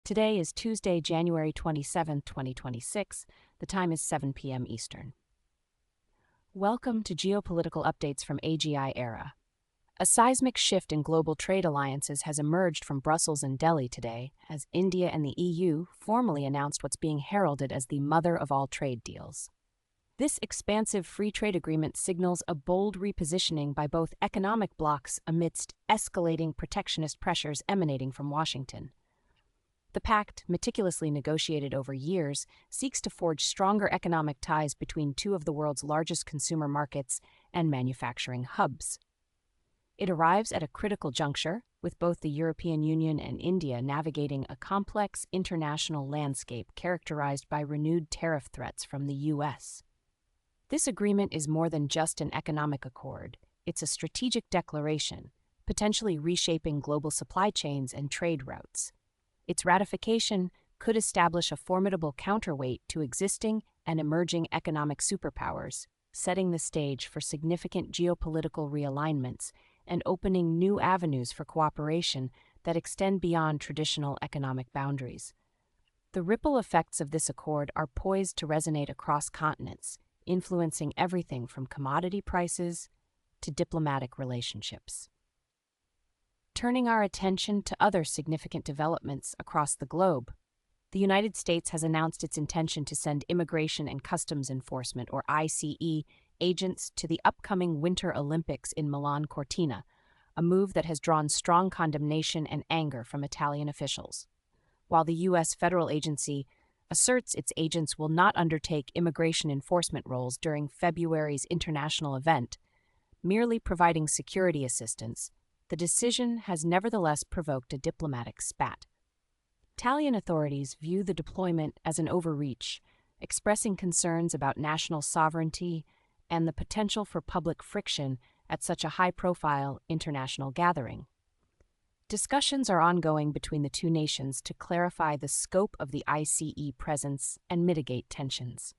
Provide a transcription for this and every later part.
Today is Tuesday, January 27, 2026. The time is 7 p.m. Eastern. Welcome to Geopolitical Updates from AGI Era. A seismic shift in global trade alliances has emerged from Brussels and Delhi today as India and the EU formally announced what's being heralded as the mother of all trade deals. This expansive free trade agreement signals a bold repositioning by both economic blocs amidst escalating protectionist pressures emanating from Washington. The pact, meticulously negotiated over years, seeks to forge stronger economic ties between two of the world's largest consumer markets and manufacturing hubs. It arrives at a critical juncture, with both the European Union and India navigating a complex international landscape characterized by renewed tariff threats from the U.S. This agreement is more than just an economic accord. It's a strategic declaration, potentially reshaping global supply chains and trade routes. Its ratification could establish a formidable counterweight to existing and emerging economic superpowers, setting the stage for significant geopolitical realignments and opening new avenues for cooperation that extend beyond traditional economic boundaries. The ripple effects of this accord are poised to resonate across continents, influencing everything from commodity prices to diplomatic relationships. Turning our attention to other significant developments across the globe, the United States has announced its intention to send Immigration and Customs Enforcement, or ICE, agents to the upcoming Winter Olympics in Milan Cortina, a move that has drawn strong condemnation and anger from Italian officials. While the U.S. federal agency asserts its agents will not undertake immigration enforcement roles during February's international event, merely providing security assistance, the decision has nevertheless provoked a diplomatic spat. Italian authorities view the deployment as an overreach, expressing concerns about national sovereignty and the potential for public friction at such a high-profile international gathering. Discussions are ongoing between the two nations to clarify the scope of the ICE presence and mitigate tensions.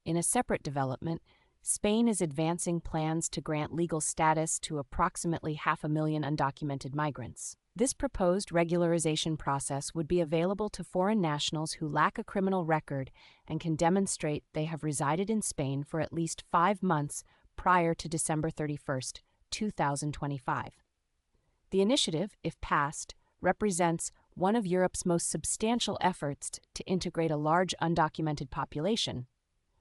In a separate development, Spain is advancing plans to grant legal status to approximately 500,000 undocumented migrants. This proposed regularization process would be available to foreign nationals who lack a criminal record and can demonstrate they have resided in Spain for at least 5 months prior to December 31, 2025. The initiative, if passed, represents one of Europe's most substantial efforts to integrate a large undocumented population,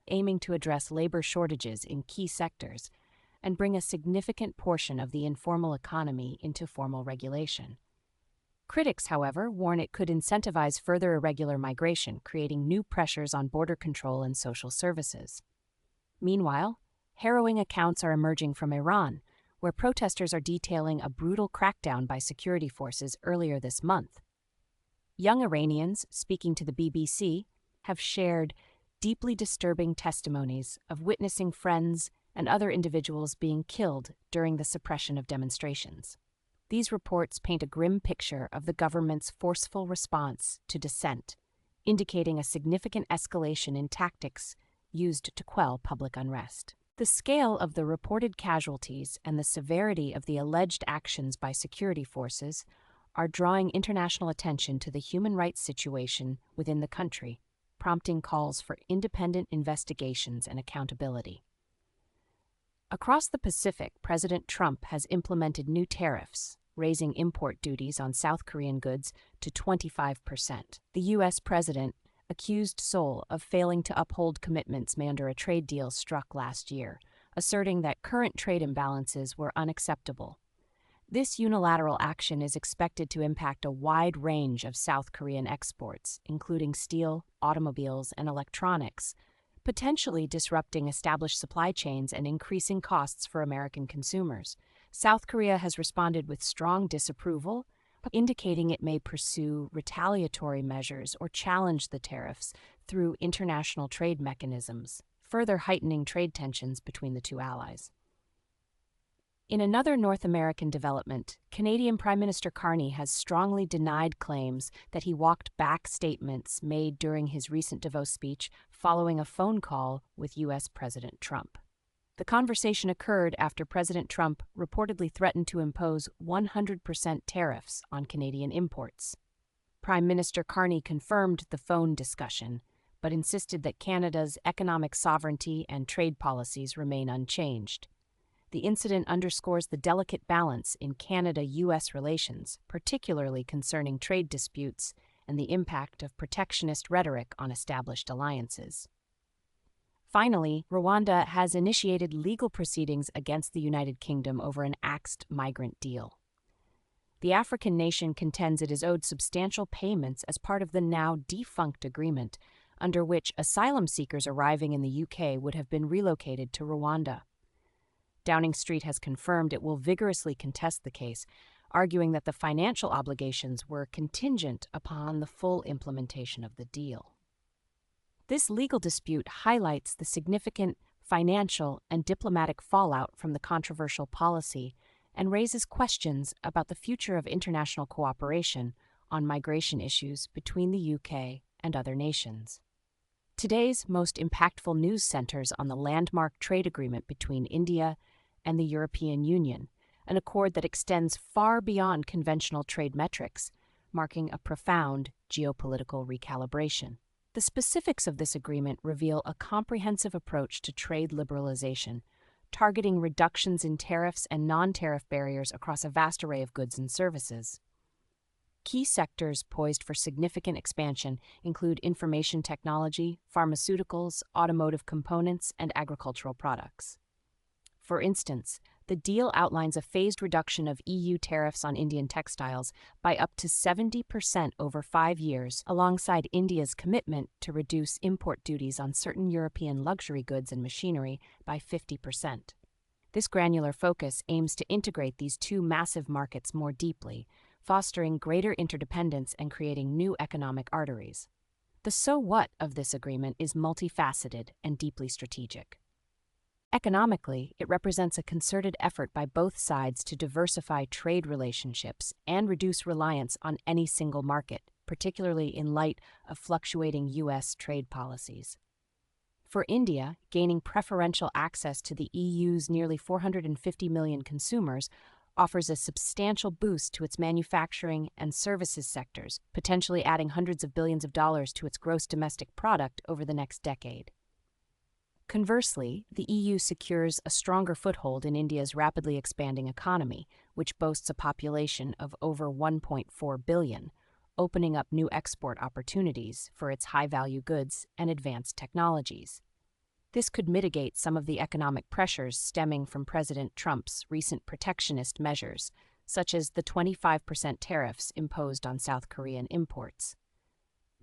aiming to address labor shortages in key sectors and bring a significant portion of the informal economy into formal regulation. Critics, however, warn it could incentivize further irregular migration, creating new pressures on border control and social services. Meanwhile, harrowing accounts are emerging from Iran, where protesters are detailing a brutal crackdown by security forces earlier this month. Young Iranians, speaking to the BBC, have shared deeply disturbing testimonies of witnessing friends and other individuals being killed during the suppression of demonstrations. These reports paint a grim picture of the government's forceful response to dissent, indicating a significant escalation in tactics used to quell public unrest. The scale of the reported casualties and the severity of the alleged actions by security forces are drawing international attention to the human rights situation within the country, prompting calls for independent investigations and accountability. Across the Pacific, President Trump has implemented new tariffs, raising import duties on South Korean goods to 25%. The U.S. president accused Seoul of failing to uphold commitments made under a trade deal struck last year, asserting that current trade imbalances were unacceptable. This unilateral action is expected to impact a wide range of South Korean exports, including steel, automobiles, and electronics, potentially disrupting established supply chains and increasing costs for American consumers. South Korea has responded with strong disapproval, indicating it may pursue retaliatory measures or challenge the tariffs through international trade mechanisms, further heightening trade tensions between the two allies. In another North American development, Canadian Prime Minister Carney has strongly denied claims that he walked back statements made during his recent Davos speech following a phone call with U.S. President Trump. The conversation occurred after President Trump reportedly threatened to impose 100% tariffs on Canadian imports. Prime Minister Carney confirmed the phone discussion, but insisted that Canada's economic sovereignty and trade policies remain unchanged. The incident underscores the delicate balance in Canada-US relations, particularly concerning trade disputes and the impact of protectionist rhetoric on established alliances. Finally, Rwanda has initiated legal proceedings against the United Kingdom over an axed migrant deal. The African nation contends it is owed substantial payments as part of the now defunct agreement, under which asylum seekers arriving in the UK would have been relocated to Rwanda. Downing Street has confirmed it will vigorously contest the case, arguing that the financial obligations were contingent upon the full implementation of the deal. This legal dispute highlights the significant financial and diplomatic fallout from the controversial policy and raises questions about the future of international cooperation on migration issues between the UK and other nations. Today's most impactful news centers on the landmark trade agreement between India and the European Union, an accord that extends far beyond conventional trade metrics, marking a profound geopolitical recalibration. The specifics of this agreement reveal a comprehensive approach to trade liberalization, targeting reductions in tariffs and non-tariff barriers across a vast array of goods and services. Key sectors poised for significant expansion include information technology, pharmaceuticals, automotive components, and agricultural products. For instance, the deal outlines a phased reduction of EU tariffs on Indian textiles by up to 70% over 5 years, alongside India's commitment to reduce import duties on certain European luxury goods and machinery by 50%. This granular focus aims to integrate these two massive markets more deeply, fostering greater interdependence and creating new economic arteries. The so what of this agreement is multifaceted and deeply strategic. Economically, it represents a concerted effort by both sides to diversify trade relationships and reduce reliance on any single market, particularly in light of fluctuating U.S. trade policies. For India, gaining preferential access to the EU's nearly 450 million consumers offers a substantial boost to its manufacturing and services sectors, potentially adding hundreds of billions of dollars to its gross domestic product over the next decade. Conversely, the EU secures a stronger foothold in India's rapidly expanding economy, which boasts a population of over 1.4 billion, opening up new export opportunities for its high-value goods and advanced technologies. This could mitigate some of the economic pressures stemming from President Trump's recent protectionist measures, such as the 25% tariffs imposed on South Korean imports.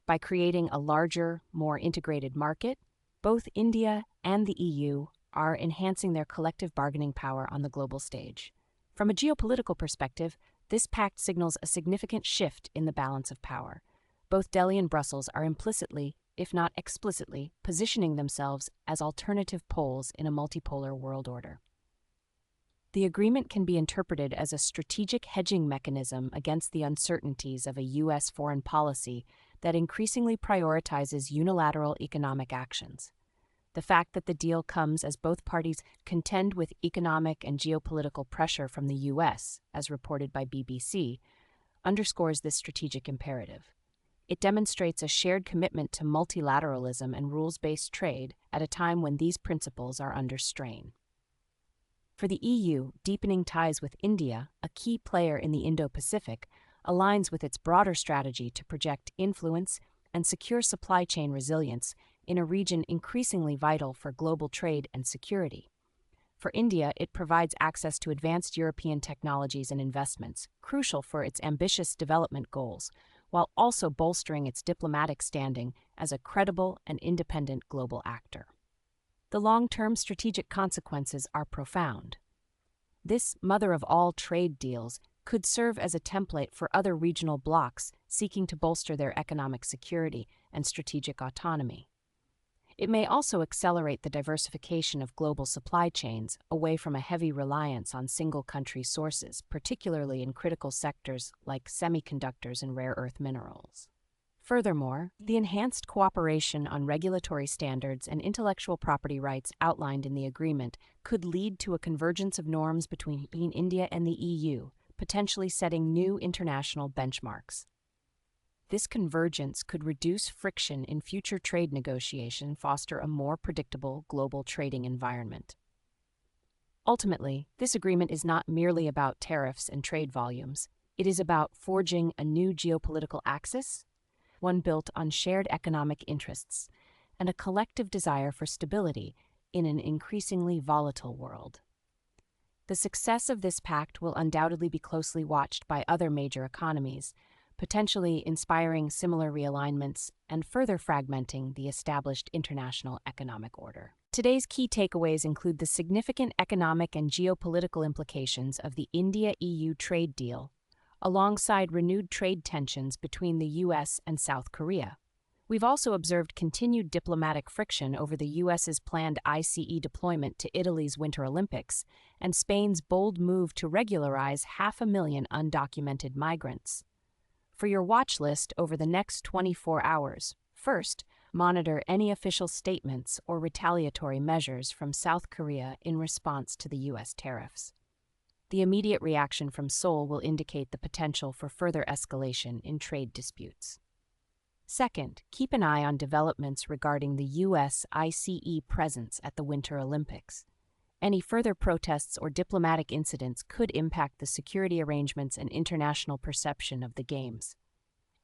By creating a larger, more integrated market, both India and the EU are enhancing their collective bargaining power on the global stage. From a geopolitical perspective, this pact signals a significant shift in the balance of power. Both Delhi and Brussels are implicitly, if not explicitly, positioning themselves as alternative poles in a multipolar world order. The agreement can be interpreted as a strategic hedging mechanism against the uncertainties of a U.S. foreign policy that increasingly prioritizes unilateral economic actions. The fact that the deal comes as both parties contend with economic and geopolitical pressure from the U.S., as reported by BBC, underscores this strategic imperative. It demonstrates a shared commitment to multilateralism and rules-based trade at a time when these principles are under strain. For the EU, deepening ties with India, a key player in the Indo-Pacific, aligns with its broader strategy to project influence and secure supply chain resilience in a region increasingly vital for global trade and security. For India, it provides access to advanced European technologies and investments, crucial for its ambitious development goals, while also bolstering its diplomatic standing as a credible and independent global actor. The long-term strategic consequences are profound. This mother of all trade deals could serve as a template for other regional blocs seeking to bolster their economic security and strategic autonomy. It may also accelerate the diversification of global supply chains away from a heavy reliance on single-country sources, particularly in critical sectors like semiconductors and rare earth minerals. Furthermore, the enhanced cooperation on regulatory standards and intellectual property rights outlined in the agreement could lead to a convergence of norms between India and the EU, potentially setting new international benchmarks. This convergence could reduce friction in future trade negotiation and foster a more predictable global trading environment. Ultimately, this agreement is not merely about tariffs and trade volumes. It is about forging a new geopolitical axis, one built on shared economic interests and a collective desire for stability in an increasingly volatile world. The success of this pact will undoubtedly be closely watched by other major economies, potentially inspiring similar realignments and further fragmenting the established international economic order. Today's key takeaways include the significant economic and geopolitical implications of the India-EU trade deal, alongside renewed trade tensions between the U.S. and South Korea. We've also observed continued diplomatic friction over the U.S.'s planned ICE deployment to Italy's Winter Olympics and Spain's bold move to regularize 500,000 undocumented migrants. For your watch list over the next 24 hours, first, monitor any official statements or retaliatory measures from South Korea in response to the U.S. tariffs. The immediate reaction from Seoul will indicate the potential for further escalation in trade disputes. Second, keep an eye on developments regarding the U.S. ICE presence at the Winter Olympics. Any further protests or diplomatic incidents could impact the security arrangements and international perception of the Games.